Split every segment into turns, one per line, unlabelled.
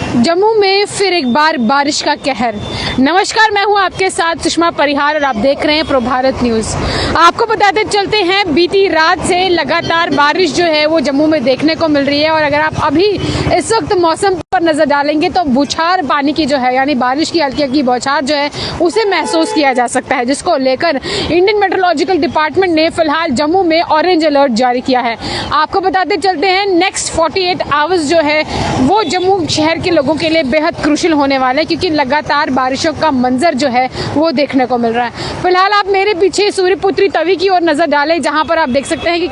जम्मू में फिर एक बार बारिश का कहर। नमस्कार, मैं हूं आपके साथ सुषमा परिहार और आप देख रहे हैं प्रभारत न्यूज। आपको बताते चलते हैं, बीती रात से लगातार बारिश जो है वो जम्मू में देखने को मिल रही है। और अगर आप अभी इस वक्त मौसम पर नजर डालेंगे तो बौछार पानी की जो है, यानी बारिश की हल्की हल्की बौछार जो है उसे महसूस किया जा सकता है, जिसको लेकर इंडियन मेट्रोलॉजिकल डिपार्टमेंट ने फिलहाल जम्मू में ऑरेंज अलर्ट जारी किया है। आपको बताते चलते हैं, नेक्स्ट 48 आवर्स जो है वो जम्मू शहर के लोगों के लिए बेहद क्रूशियल होने वाले हैं, क्योंकि लगातार बारिशों का मंजर जो है वो देखने को मिल रहा है। फिलहाल आप मेरे पीछे सूर्यपुत्री तवी की ओर नजर डालें, जहां पर आप देख सकते हैं कि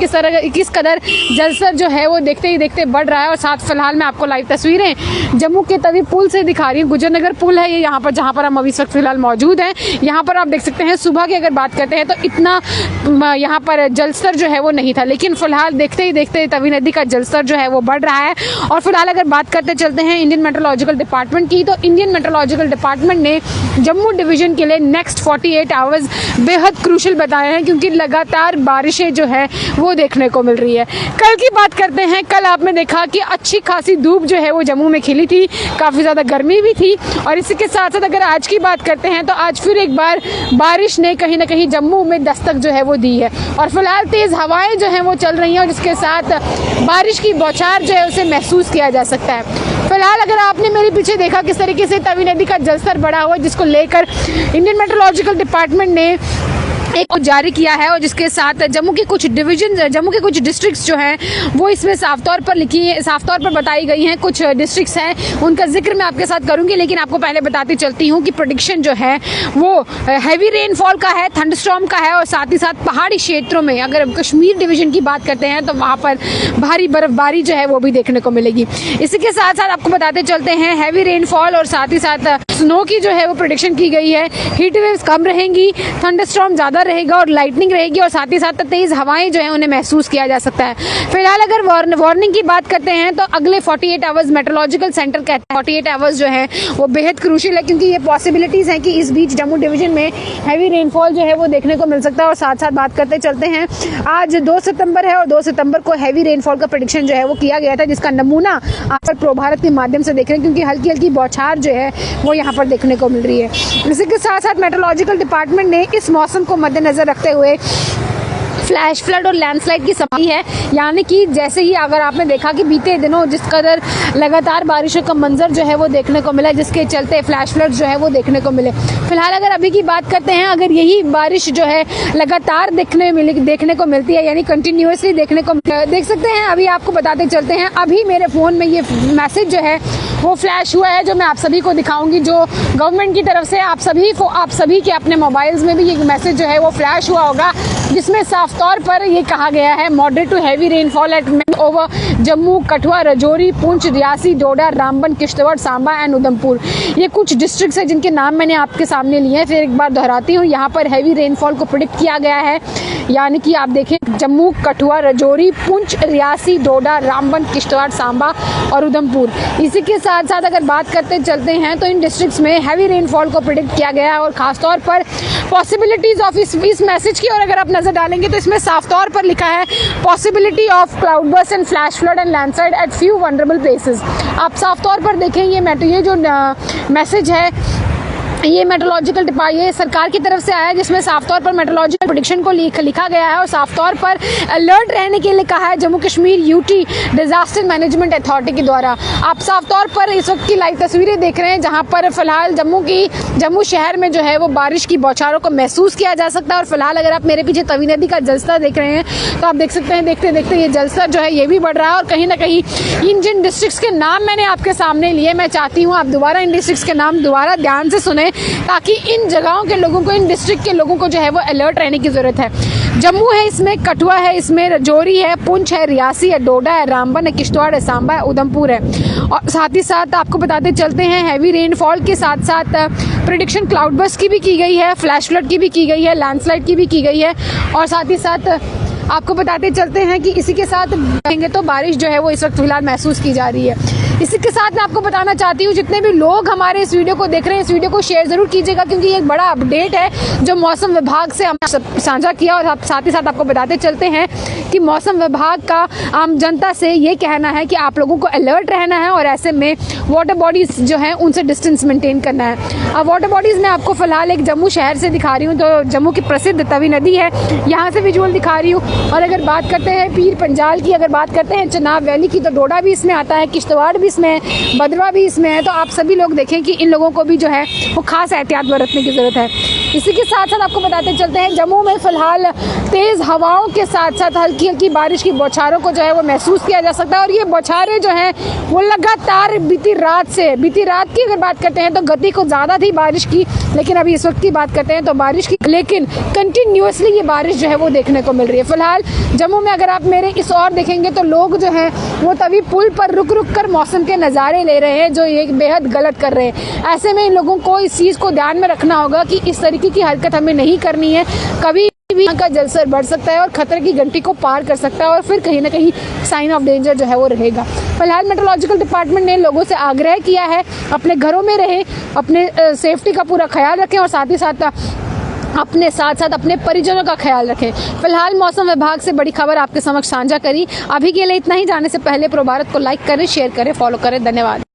किस कदर जलस्तर जो है वो देखते ही देखते बढ़ रहा है। और साथ फिलहाल मैं आपको लाइव तस्वीरें जम्मू के तवी पुल से दिखा रही हूँ। गुजरनगर पुल है ये यहाँ पर, जहाँ पर हम अभी इस वक्त फिलहाल मौजूद हैं। यहाँ पर आप देख सकते हैं, सुबह की अगर बात करते हैं तो इतना यहाँ पर जलस्तर जो है वो नहीं था, लेकिन फिलहाल देखते ही देखते तवी नदी का जलस्तर जो है वो बढ़ रहा है। और फिलहाल अगर बात करते चलते हैं इंडियन मेट्रोलॉजिकल डिपार्टमेंट की, तो इंडियन मेट्रोलॉजिकल डिपार्टमेंट ने जम्मू डिवीजन के लिए नेक्स्ट 48 आवर्स बेहद क्रूशियल बताए हैं, क्योंकि लगातार बारिशें जो है वो देखने को मिल रही है। कल की बात करते हैं, कल आपने देखा कि अच्छी खासी धूप जो है वो जम्मू में खिली थी, काफ़ी ज़्यादा गर्मी भी थी। और इसी के साथ साथ अगर आज की बात करते हैं तो आज फिर एक बार बारिश ने कहीं ना कहीं जम्मू में दस्तक जो है वो दी है। और फिलहाल तेज़ हवाएं जो हैं वो चल रही हैं, और जिसके साथ बारिश की बौछार जो है उसे महसूस किया जा सकता है। फिलहाल अगर आपने मेरे पीछे देखा किस तरीके से तवी नदी का जलस्तर बढ़ा हुआ है, जिसको लेकर इंडियन मेट्रोलॉजिकल डिपार्टमेंट ने एक जारी किया है, और जिसके साथ जम्मू के कुछ डिवीजन, जम्मू के कुछ डिस्ट्रिक्ट्स जो हैं वो इसमें साफ तौर पर बताई गई हैं। कुछ डिस्ट्रिक्ट्स हैं उनका जिक्र मैं आपके साथ करूंगी, लेकिन आपको पहले बताती चलती हूं कि प्रेडिक्शन जो है वो हैवी रेनफॉल का है, थंडरस्टॉर्म का है। और साथ ही साथ पहाड़ी क्षेत्रों में अगर कश्मीर डिवीजन की बात करते हैं तो वहाँ पर भारी बर्फबारी जो है वो भी देखने को मिलेगी। इसी के साथ साथ आपको बताते चलते हैं, हैवी रेनफॉल और साथ ही साथ स्नो की जो है वो प्रेडिक्शन की गई है। हीट वेव्स कम रहेंगी, थंडरस्टॉर्म ज़्यादा रहेगा और लाइटनिंग रहेगी, और साथ ही साथ तेज हवाएं जो है उन्हें महसूस किया जा सकता है। फिलहाल अगर वार्निंग की बात करते हैं तो अगले 48 आवर्स मेट्रोलॉजिकल सेंटर कहते हैं 48 आवर्स जो है वो बेहद क्रूशियल है, क्योंकि ये पॉसिबिलिटीज हैं कि इस बीच जम्मू डिवीजन में हैवी रेनफॉल जो है वो देखने को मिल सकता है। और साथ साथ बात करते चलते हैं, आज 2 सितंबर है और 2 सितंबर को हैवी रेनफॉल का प्रेडिक्शन जो है वो किया गया था, जिसका नमूना आप पर प्रभारत के माध्यम से देख रहे हैं, क्योंकि हल्की हल्की बौछार जो है वो यहाँ पर देखने को मिल रही है। इसी के साथ साथ मेट्रोलॉजिकल डिपार्टमेंट ने इस मौसम को मद्देनजर रखते हुए फ्लैश फ्लड और लैंडस्लाइड की संभावना है, यानी कि जैसे ही अगर आपने देखा कि बीते दिनों जिस कदर लगातार बारिशों का मंजर जो है वो देखने को मिला, जिसके चलते फ्लैश फ्लड जो है वो देखने को मिले। फिलहाल अगर अभी की बात करते हैं, अगर यही बारिश जो है लगातार देखने को मिलती है, यानी कंटिन्यूसली देख सकते हैं। अभी आपको बताते चलते हैं, अभी मेरे फ़ोन में ये मैसेज जो है वो फ्लैश हुआ है, जो मैं आप सभी को दिखाऊंगी, जो गवर्नमेंट की तरफ से आप सभी के अपने मोबाइल्स में भी ये मैसेज जो है वो फ्लैश हुआ होगा, जिसमें साफ तौर पर ये कहा गया है, moderate to heavy rainfall at over Jammu, Kathua, Rajouri, Poonch, Reasi, Doda, Ramban, Kishtwar, Samba and Udhampur. ये कुछ डिस्ट्रिक्ट्स हैं जिनके नाम मैंने आपके सामने लिए हैं। फिर एक बार दोहराती हूँ, यहाँ पर हैवी रेनफॉल को प्रेडिक्ट किया गया है, यानी कि आप देखें जम्मू, कठुआ, राजौरी, पुंछ, रियासी, डोडा, रामबन, किश्तवाड़, सांबा और उधमपुर। इसी के साथ साथ अगर बात करते चलते हैं तो इन डिस्ट्रिक्ट्स में हैवी रेनफॉल को प्रेडिक्ट किया गया है। और खासतौर पर पॉसिबिलिटीज ऑफ इस मैसेज की, और अगर आप नजर डालेंगे तो इसमें साफ तौर पर लिखा है, possibility of cloud burst and flash flood and landslide eight few vulnerable places. आप साफ तौर पर देखें, ये जो मैसेज है ये ये सरकार की तरफ से आया है, जिसमें साफ तौर पर मेट्रोलॉजिकल प्रेडिक्शन को लिखा गया है और साफ तौर पर अलर्ट रहने के लिए कहा है Jammu Kashmir UT disaster management authority के द्वारा। आप साफ तौर पर इस वक्त की लाइव तस्वीरें देख रहे हैं, जहां पर फिलहाल जम्मू शहर में जो है वो बारिश की बौछारों को महसूस किया जा सकता है। और फिलहाल अगर आप मेरे पीछे तवी नदी का जलस्तर देख रहे हैं तो आप देख सकते हैं, देखते देखते ये जलस्तर जो है ये भी बढ़ रहा है। और कहीं ना कहीं इन जिन डिस्ट्रिक्ट्स के नाम मैंने आपके सामने लिए, मैं चाहती हूँ आप दोबारा इन डिस्ट्रिक्ट्स के नाम दोबारा ध्यान से सुने, ताकि इन जगहों के लोगों को, इन डिस्ट्रिक्ट के लोगों को जो है वो अलर्ट रहने की जरूरत है। जम्मू है, इसमें कठुआ है, इसमें राजौरी है, पुंछ है, रियासी है, डोडा है, रामबन है, किश्तवाड़ है, सांबा है, उधमपुर है। और साथ ही साथ आपको बताते चलते हैं, हैवी रेनफॉल के साथ साथ प्रेडिक्शन क्लाउड बर्स्ट की भी की गई है, फ्लैश फ्लड की भी की गई है, लैंडस्लाइड की भी की गई है। और साथ ही साथ आपको बताते चलते हैं कि इसी के साथ देखेंगे तो बारिश जो है वो इस वक्त फिलहाल महसूस की जा रही है। इसी के साथ मैं आपको बताना चाहती हूँ, जितने भी लोग हमारे इस वीडियो को देख रहे हैं, इस वीडियो को शेयर जरूर कीजिएगा, क्योंकि ये एक बड़ा अपडेट है जो मौसम विभाग से हमने साझा किया। और साथ ही साथ आपको बताते चलते हैं कि मौसम विभाग का आम जनता से ये कहना है कि आप लोगों को अलर्ट रहना है और ऐसे में वाटर बॉडीज जो हैं उनसे डिस्टेंस मेंटेन करना है। अब वाटर बॉडीज मैं आपको फिलहाल एक जम्मू शहर से दिखा रही हूँ, तो जम्मू की प्रसिद्ध तवी नदी है, यहाँ से विजुअल दिखा रही हूँ। और अगर बात करते हैं पीर पंजाल की, अगर बात करते हैं चनाब वैली की, तो डोडा भी इसमें आता है, किश्तवाड़ भी इसमें है, भद्रवा भी इसमें है। तो आप सभी लोग देखें कि इन लोगों को भी जो है वो खास एहतियात बरतने की जरूरत है। इसी के साथ साथ आपको बताते चलते हैं, जम्मू में फिलहाल तेज हवाओं के साथ साथ हल्की हल्की बारिश की बौछारों को जो है वो महसूस किया जा सकता है। और ये बौछारें जो हैं वो लगातार बीती रात की अगर बात करते हैं तो गति को ज़्यादा थी बारिश की, लेकिन अभी इस वक्त की बात करते हैं तो बारिश की, लेकिन कंटिन्यूसली ये बारिश जो है वो देखने को मिल रही है। फिलहाल जम्मू में अगर आप मेरे इस ओर देखेंगे तो लोग जो हैं वो तभी पुल पर रुक रुक कर मौसम के नज़ारे ले रहे हैं, जो ये बेहद गलत कर रहे हैं। ऐसे में इन लोगों को इस चीज़ को ध्यान में रखना होगा कि इस तरीके की हरकत हमें नहीं करनी है। कभी भी यहाँ का जलस्तर बढ़ सकता है और खतरे की घंटी को पार कर सकता है और फिर कहीं ना कहीं साइन ऑफ डेंजर जो है वो रहेगा। फिलहाल मेट्रोलॉजिकल डिपार्टमेंट ने लोगों से आग्रह किया है अपने घरों में रहें, अपने सेफ्टी का पूरा ख्याल रखें और साथ ही साथ अपने अपने परिजनों का ख्याल रखें। फिलहाल मौसम विभाग से बड़ी खबर आपके समक्ष साझा करी। अभी के लिए इतना ही। जाने से पहले प्रो भारत को लाइक करें, शेयर करें, फॉलो करें। धन्यवाद।